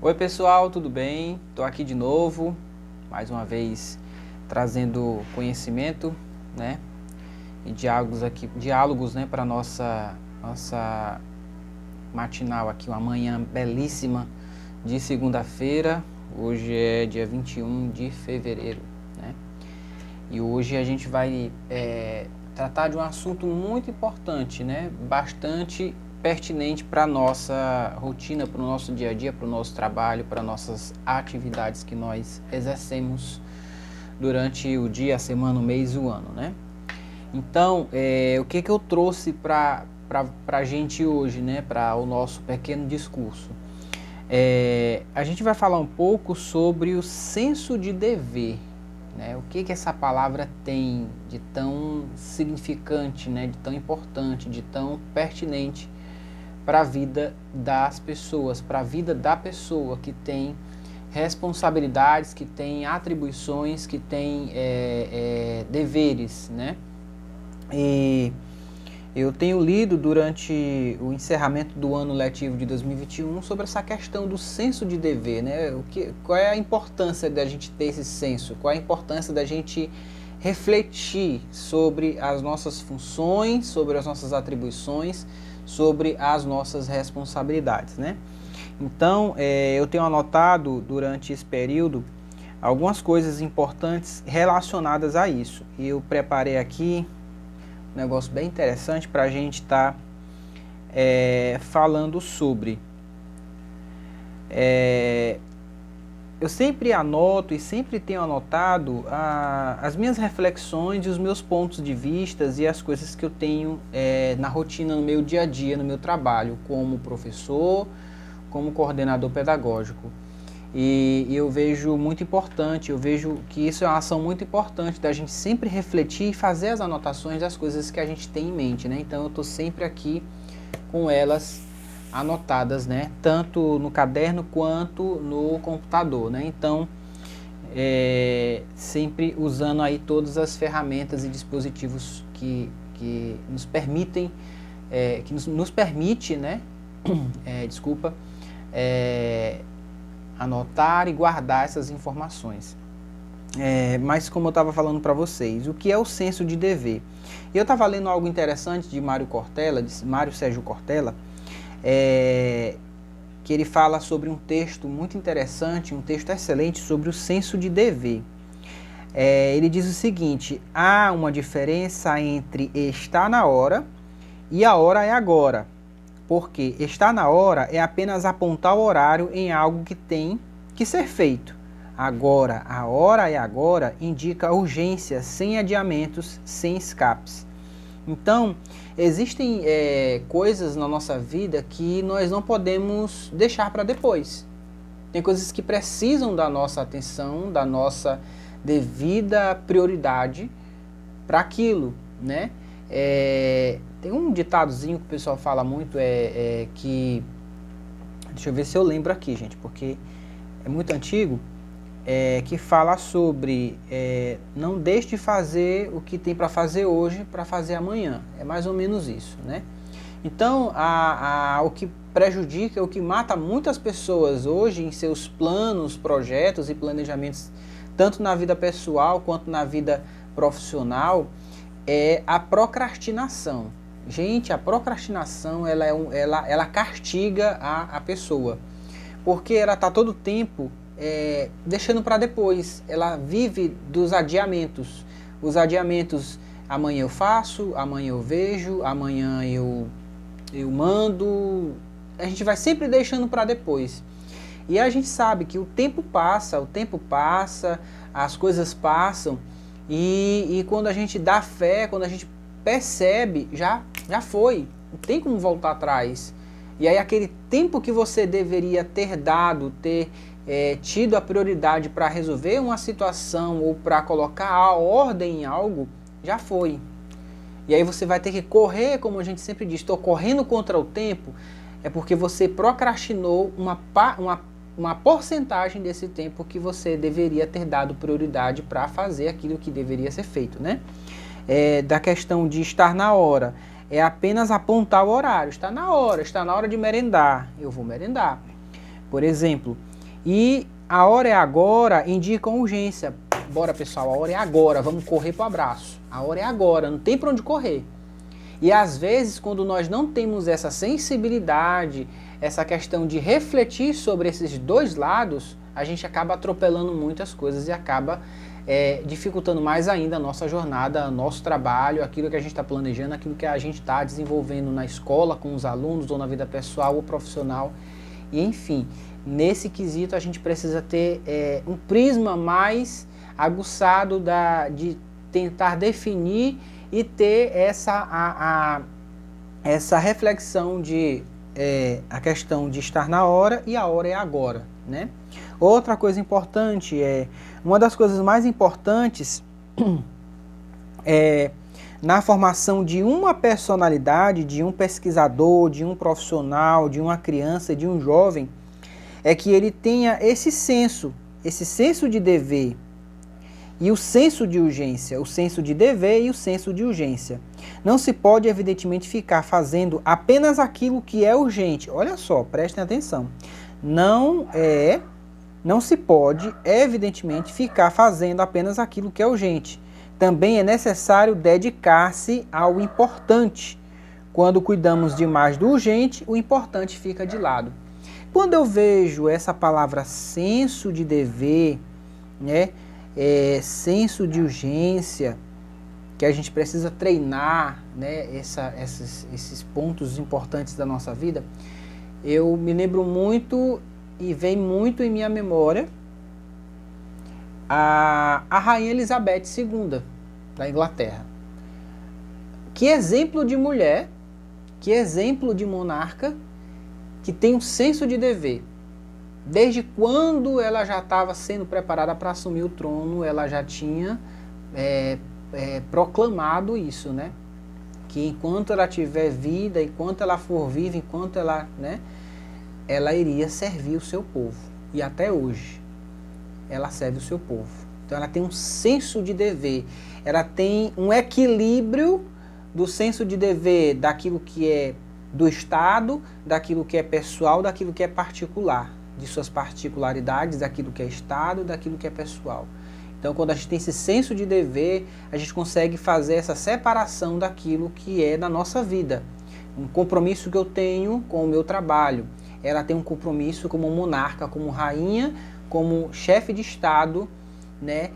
Oi pessoal, tudo bem? Estou aqui de novo, mais uma vez trazendo conhecimento, né? E diálogos, né, para nossa matinal aqui, uma manhã belíssima de segunda-feira. Hoje é dia 21 de fevereiro, né? E hoje a gente vai tratar de um assunto muito importante, né? Bastante pertinente para a nossa rotina, para o nosso dia a dia, para o nosso trabalho, para nossas atividades que nós exercemos durante o dia, a semana, o mês e o ano, né? Então, o que eu trouxe para a gente hoje, né? Para o nosso pequeno discurso? A gente vai falar um pouco sobre o senso de dever, né? O que essa palavra tem de tão significante, né? De tão importante, de tão pertinente para a vida das pessoas, para a vida da pessoa que tem responsabilidades, que tem atribuições, que tem deveres, né? E eu tenho lido durante o encerramento do ano letivo de 2021 sobre essa questão do senso de dever, né? Qual é a importância da gente ter esse senso? Qual é a importância da gente refletir sobre as nossas funções, sobre as nossas atribuições, sobre as nossas responsabilidades, né? Então, eu tenho anotado durante esse período algumas coisas importantes relacionadas a isso. E eu preparei aqui um negócio bem interessante para a gente estar falando sobre. Eu sempre anoto e sempre tenho anotado as minhas reflexões e os meus pontos de vista e as coisas que eu tenho na rotina, no meu dia a dia, no meu trabalho, como professor, como coordenador pedagógico. E eu vejo muito importante, eu vejo que isso é uma ação muito importante da gente sempre refletir e fazer as anotações das coisas que a gente tem em mente, né? Então eu estou sempre aqui com elas anotadas, né? Tanto no caderno quanto no computador, né? Então, sempre usando aí todas as ferramentas e dispositivos que nos permitem, que nos permite, né? Anotar e guardar essas informações. Mas como eu estava falando para vocês, o que é o senso de dever? Eu estava lendo algo interessante de Mário Sérgio Cortella, que ele fala sobre um texto muito interessante, um texto excelente sobre o senso de dever. Ele diz o seguinte: há uma diferença entre estar na hora e a hora é agora. Porque estar na hora é apenas apontar o horário em algo que tem que ser feito. Agora, a hora é agora indica urgência, sem adiamentos, sem escapes. Então, existem coisas na nossa vida que nós não podemos deixar para depois. Tem coisas que precisam da nossa atenção, da nossa devida prioridade para aquilo, né? Tem um ditadozinho que o pessoal fala muito, que... Deixa eu ver se eu lembro aqui, gente, porque é muito antigo, que fala sobre não deixe de fazer o que tem para fazer hoje para fazer amanhã. É mais ou menos isso, né? Então, o que prejudica, o que mata muitas pessoas hoje em seus planos, projetos e planejamentos, tanto na vida pessoal quanto na vida profissional, é a procrastinação. Gente, a procrastinação ela castiga a pessoa, porque ela está todo o tempo deixando para depois. Ela vive dos adiamentos. Os adiamentos: amanhã eu faço, amanhã eu vejo, amanhã eu mando. A gente vai sempre deixando para depois. E a gente sabe que o tempo passa, as coisas passam, e quando a gente dá fé, quando a gente percebe, já foi, não tem como voltar atrás. E aí aquele tempo que você deveria ter dado, ter tido a prioridade para resolver uma situação ou para colocar a ordem em algo, já foi. E aí você vai ter que correr, como a gente sempre diz, estou correndo contra o tempo, é porque você procrastinou uma porcentagem desse tempo que você deveria ter dado prioridade para fazer aquilo que deveria ser feito, né? Da questão de estar na hora, é apenas apontar o horário. Está na hora de merendar, eu vou merendar. Por exemplo, E a hora é agora indica urgência. Bora, pessoal, a hora é agora, vamos correr pro abraço. A hora é agora, não tem para onde correr. E às vezes, quando nós não temos essa sensibilidade, essa questão de refletir sobre esses dois lados, a gente acaba atropelando muitas coisas e acaba dificultando mais ainda a nossa jornada, nosso trabalho, aquilo que a gente está planejando, aquilo que a gente está desenvolvendo na escola, com os alunos, ou na vida pessoal ou profissional. E enfim, nesse quesito a gente precisa ter um prisma mais aguçado de tentar definir e ter essa reflexão de a questão de estar na hora e a hora é agora, né? Outra coisa importante uma das coisas mais importantes na formação de uma personalidade, de um pesquisador, de um profissional, de uma criança, de um jovem, é que ele tenha esse senso de dever e o senso de urgência, o senso de dever e o senso de urgência. Não se pode, evidentemente, ficar fazendo apenas aquilo que é urgente. Olha só, prestem atenção. Não se pode, evidentemente, ficar fazendo apenas aquilo que é urgente. Também é necessário dedicar-se ao importante. Quando cuidamos demais do urgente, o importante fica de lado. Quando eu vejo essa palavra senso de dever, né, senso de urgência, que a gente precisa treinar, né, esses pontos importantes da nossa vida, eu me lembro muito e vem muito em minha memória a Rainha Elizabeth II, da Inglaterra. Que exemplo de mulher, que exemplo de monarca, que tem um senso de dever. Desde quando ela já estava sendo preparada para assumir o trono, ela já tinha proclamado isso, né? Que enquanto ela tiver vida, enquanto ela for viva, enquanto ela, né, ela iria servir o seu povo. E até hoje, ela serve o seu povo. Então ela tem um senso de dever. Ela tem um equilíbrio do senso de dever daquilo que é do Estado, daquilo que é pessoal, daquilo que é particular. De suas particularidades, daquilo que é Estado, daquilo que é pessoal. Então, quando a gente tem esse senso de dever, a gente consegue fazer essa separação daquilo que é da nossa vida. Um compromisso que eu tenho com o meu trabalho. Ela tem um compromisso como monarca, como rainha, como chefe de Estado, né?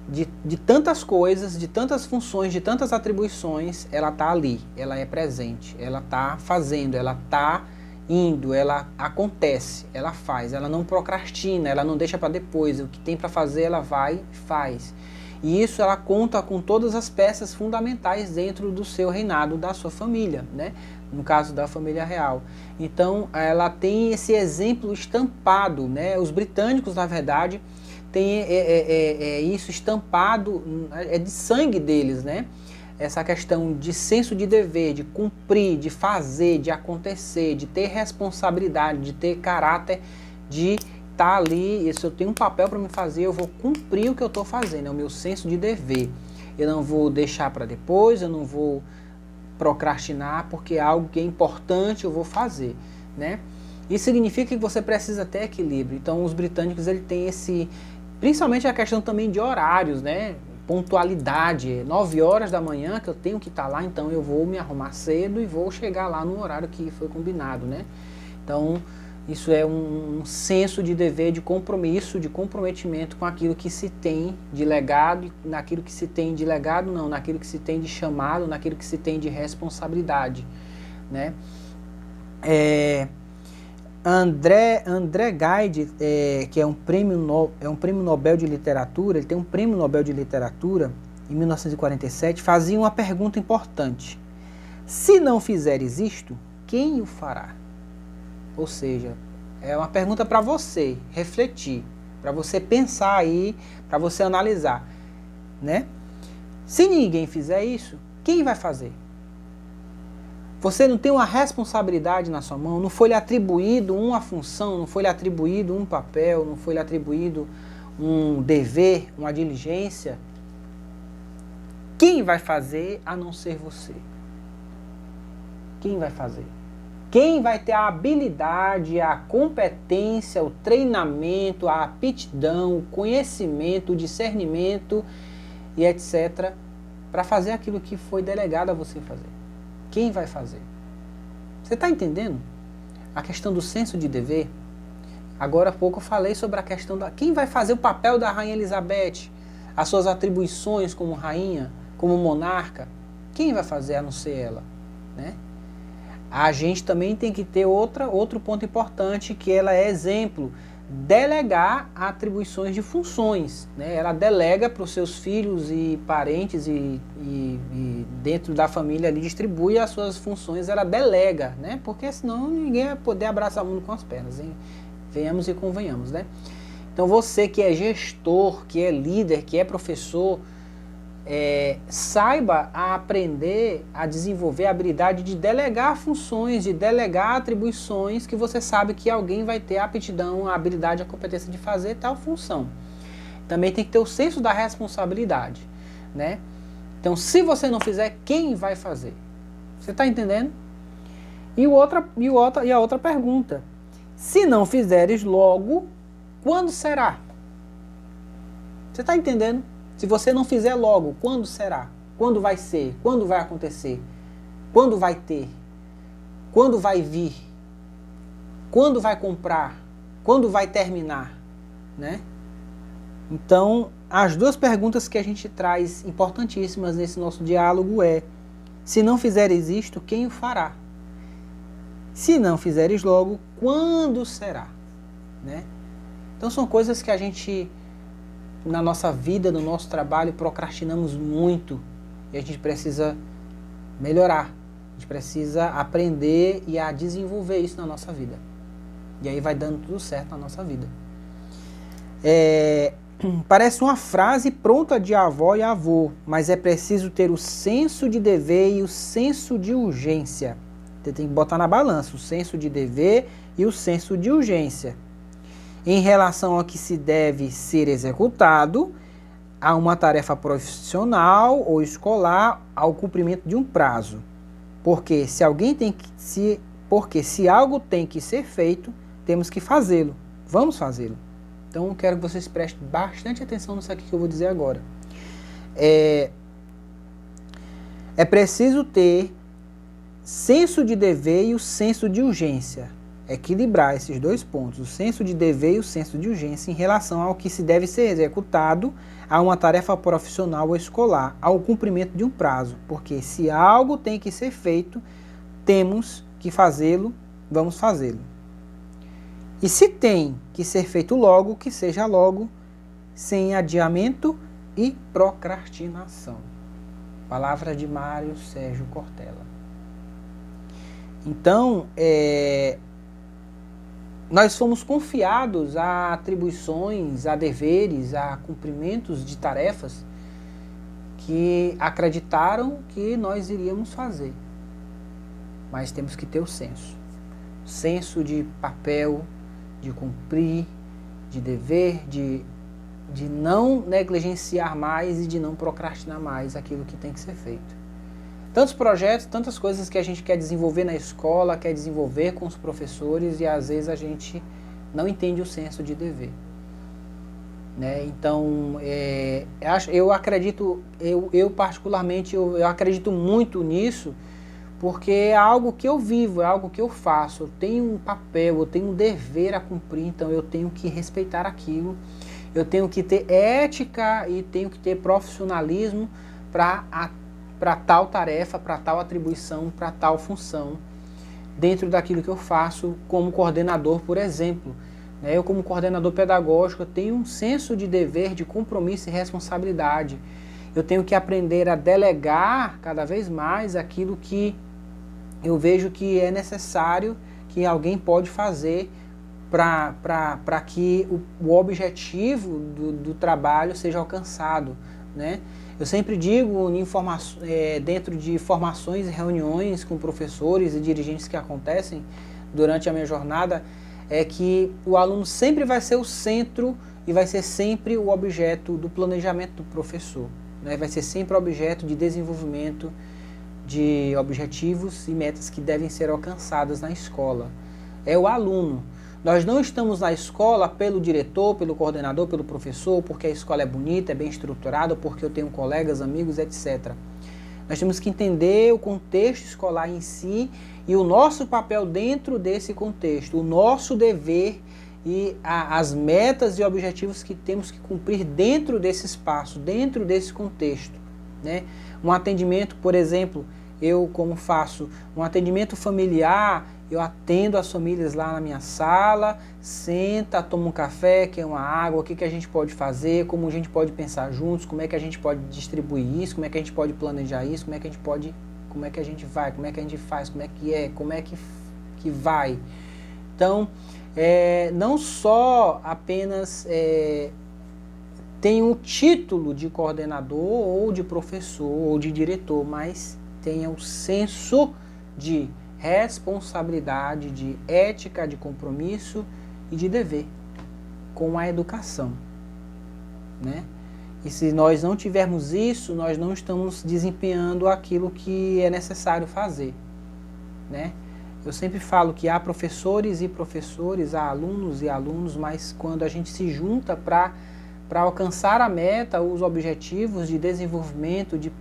De tantas coisas, de tantas funções, de tantas atribuições, ela está ali, ela é presente, ela está fazendo, ela está indo, ela acontece, ela faz, ela não procrastina, ela não deixa para depois, o que tem para fazer ela vai e faz. E isso ela conta com todas as peças fundamentais dentro do seu reinado, da sua família, né? No caso da família real. Então ela tem esse exemplo estampado, né? Os britânicos, na verdade, têm isso estampado, é de sangue deles, né? Essa questão de senso de dever, de cumprir, de fazer, de acontecer, de ter responsabilidade, de ter caráter, de estar ali, se eu tenho um papel para me fazer, eu vou cumprir o que eu estou fazendo, é o meu senso de dever. Eu não vou deixar para depois, eu não vou procrastinar, porque é algo que é importante, eu vou fazer, né? Isso significa que você precisa ter equilíbrio. Então os britânicos, ele tem esse, principalmente a questão também de horários, né? Pontualidade, 9 horas da manhã que eu tenho que estar lá, então eu vou me arrumar cedo e vou chegar lá no horário que foi combinado, né? Então, isso é um senso de dever, de compromisso, de comprometimento com aquilo que se tem de legado, naquilo que se tem de legado não, naquilo que se tem de chamado, naquilo que se tem de responsabilidade, né? André Gide, que é um prêmio Nobel de Literatura, ele tem um prêmio Nobel de Literatura em 1947, fazia uma pergunta importante. Se não fizeres isto, quem o fará? Ou seja, é uma pergunta para você refletir, para você pensar aí, para você analisar, né? Se ninguém fizer isso, quem vai fazer? Você não tem uma responsabilidade na sua mão, não foi lhe atribuído uma função, não foi lhe atribuído um papel, não foi lhe atribuído um dever, uma diligência. Quem vai fazer a não ser você? Quem vai fazer? Quem vai ter a habilidade, a competência, o treinamento, a aptidão, o conhecimento, o discernimento e etc. para fazer aquilo que foi delegado a você fazer? Quem vai fazer? Você está entendendo? A questão do senso de dever. Agora há pouco eu falei sobre a questão da... Quem vai fazer o papel da Rainha Elizabeth? As suas atribuições como rainha, como monarca? Quem vai fazer a não ser ela? Né? A gente também tem que ter outro ponto importante, que ela é exemplo. Delegar atribuições de funções. Né? Ela delega para os seus filhos e parentes e dentro da família ali distribui as suas funções, ela delega, né? Porque senão ninguém vai poder abraçar o mundo com as pernas, hein? Venhamos e convenhamos, né? Então você que é gestor, que é líder, que é professor, saiba a aprender a desenvolver a habilidade de delegar funções, de delegar atribuições que você sabe que alguém vai ter a aptidão, a habilidade, a competência de fazer tal função. Também tem que ter o senso da responsabilidade, né? Então, se você não fizer, quem vai fazer? Você está entendendo? E a outra pergunta: se não fizeres logo, quando será? Você está entendendo? Se você não fizer logo, quando será? Quando vai ser? Quando vai acontecer? Quando vai ter? Quando vai vir? Quando vai comprar? Quando vai terminar? Né? Então, as duas perguntas que a gente traz importantíssimas nesse nosso diálogo é: se não fizeres isto, quem o fará? Se não fizeres logo, quando será? Né? Então são coisas que a gente, na nossa vida, no nosso trabalho, procrastinamos muito e a gente precisa melhorar. A gente precisa aprender e a desenvolver isso na nossa vida. E aí vai dando tudo certo na nossa vida. Parece uma frase pronta de avó e avô, mas é preciso ter o senso de dever e o senso de urgência. Você tem que botar na balança o senso de dever e o senso de urgência. Em relação ao que se deve ser executado, a uma tarefa profissional ou escolar, ao cumprimento de um prazo. Porque se algo tem que ser feito, temos que fazê-lo. Vamos fazê-lo. Então eu quero que vocês prestem bastante atenção nisso aqui que eu vou dizer agora. É preciso ter senso de dever e o senso de urgência. Equilibrar esses dois pontos, o senso de dever e o senso de urgência em relação ao que se deve ser executado, a uma tarefa profissional ou escolar, ao cumprimento de um prazo. Porque se algo tem que ser feito, temos que fazê-lo, vamos fazê-lo. E se tem que ser feito logo, que seja logo, sem adiamento e procrastinação. Palavra de Mário Sérgio Cortella. Então, nós fomos confiados a atribuições, a deveres, a cumprimentos de tarefas que acreditaram que nós iríamos fazer. Mas temos que ter o senso de papel, de cumprir, de dever, de não negligenciar mais e de não procrastinar mais aquilo que tem que ser feito. Tantos projetos, tantas coisas que a gente quer desenvolver na escola, quer desenvolver com os professores e às vezes a gente não entende o senso de dever. Né? Então, eu acredito, eu particularmente, eu acredito muito nisso, porque é algo que eu vivo, é algo que eu faço. Eu tenho um papel, eu tenho um dever a cumprir, então eu tenho que respeitar aquilo. Eu tenho que ter ética e tenho que ter profissionalismo para tal tarefa, para tal atribuição, para tal função, dentro daquilo que eu faço como coordenador, por exemplo. Eu, como coordenador pedagógico, eu tenho um senso de dever, de compromisso e responsabilidade. Eu tenho que aprender a delegar cada vez mais aquilo que eu vejo que é necessário, que alguém pode fazer para que o objetivo do trabalho seja alcançado. Né? Eu sempre digo, dentro de formações e reuniões com professores e dirigentes que acontecem durante a minha jornada, é que o aluno sempre vai ser o centro e vai ser sempre o objeto do planejamento do professor. Né? Vai ser sempre objeto de desenvolvimento, de objetivos e metas que devem ser alcançadas na escola. É o aluno. Nós não estamos na escola pelo diretor, pelo coordenador, pelo professor, porque a escola é bonita, é bem estruturada, porque eu tenho colegas, amigos, etc. Nós temos que entender o contexto escolar em si e o nosso papel dentro desse contexto, o nosso dever e as metas e objetivos que temos que cumprir dentro desse espaço, dentro desse contexto, né? Um atendimento, por exemplo, eu como faço um atendimento familiar, eu atendo as famílias lá na minha sala, senta, toma um café, quer uma água, o que a gente pode fazer, como a gente pode pensar juntos, como é que a gente pode distribuir isso, como é que a gente pode planejar isso, como é que a gente pode, como é que a gente vai, como é que a gente faz, como é que vai. Então, não só apenas tem o título de coordenador ou de professor ou de diretor, mas tenha o senso de responsabilidade, de ética, de compromisso e de dever com a educação, né? E se nós não tivermos isso, nós não estamos desempenhando aquilo que é necessário fazer, né? Eu sempre falo que há professores e professores, há alunos e alunos, mas quando a gente se junta para alcançar a meta, os objetivos de desenvolvimento, de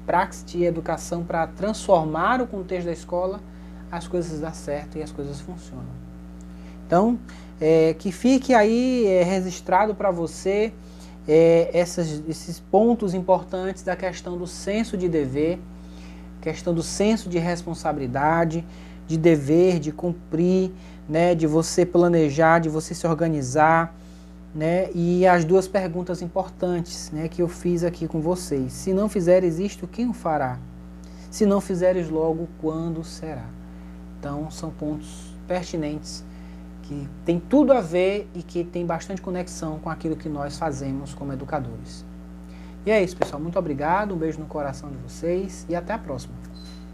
praxis de educação para transformar o contexto da escola, as coisas dão certo e as coisas funcionam. Então, que fique aí registrado para você esses pontos importantes da questão do senso de dever, questão do senso de responsabilidade, de dever, de cumprir, né, de você planejar, de você se organizar, né, e as duas perguntas importantes, né, que eu fiz aqui com vocês. Se não fizeres isto, quem o fará? Se não fizeres logo, quando será? Então, são pontos pertinentes que tem tudo a ver e que tem bastante conexão com aquilo que nós fazemos como educadores. E é isso, pessoal. Muito obrigado, um beijo no coração de vocês e até a próxima.